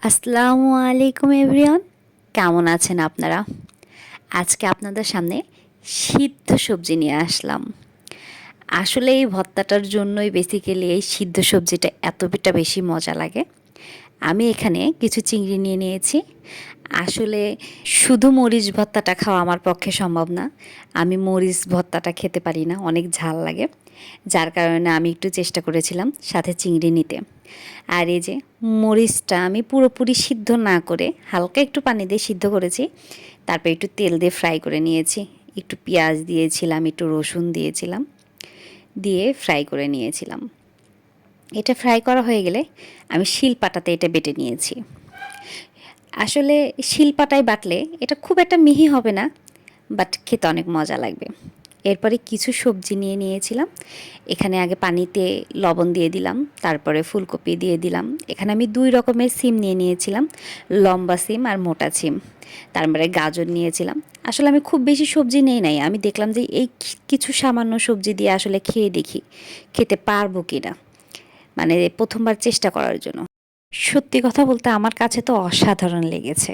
আসসালামু আলাইকুম এভরিওয়ান, কেমন আছেন আপনারা? আজকে আপনাদের সামনে সিদ্ধ সবজি নিয়ে আসলাম। আসলে এই ভর্তাটার জন্যই বেসিক্যালি এই সিদ্ধ সবজিটা এতটা বেশি মজা লাগে। আমি এখানে কিছু চিংড়ি নিয়ে নিয়েছি। আসলে শুধু মরিচ ভর্তাটা খাওয়া আমার পক্ষে সম্ভব না। আমি মরিচ ভর্তাটা খেতে পারি না, অনেক ঝাল লাগে। যার কারণে আমি একটু চেষ্টা করেছিলাম সাথে চিংড়ি নিতে। আর এই যে মরিচটা আমি পুরোপুরি সিদ্ধ না করে হালকা একটু পানি দিয়ে সিদ্ধ করেছি, তারপর একটু তেল দিয়ে ফ্রাই করে নিয়েছি। একটু পেঁয়াজ দিয়েছিলাম, একটু রসুন দিয়েছিলাম, দিয়ে ফ্রাই করে নিয়েছিলাম। এটা ফ্রাই করা হয়ে গেলে আমি শিলপাটাতে এটা বেটে নিয়েছি। আসলে শিলপাটায় বাটলে এটা খুব একটা মিহি হবে না, বাট খেতে অনেক মজা লাগবে। এরপরে কিছু সবজি নিয়ে নিয়েছিলাম। এখানে আগে পানিতে লবণ দিয়ে দিলাম, তারপরে ফুলকপি দিয়ে দিলাম। এখানে আমি 2 রকমের সিম নিয়ে নিয়েছিলাম, লম্বা সিম আর মোটা সিম। তারপরে গাজর নিয়েছিলাম। আসলে আমি খুব বেশি সবজি নেই নাই, আমি দেখলাম যে এই কিছু সামান্য সবজি দিয়ে আসলে খেয়ে দেখি খেতে পারবো কি না, মানে প্রথমবার চেষ্টা করার জন্য। সত্যি কথা বলতে আমার কাছে তো অসাধারণ লেগেছে।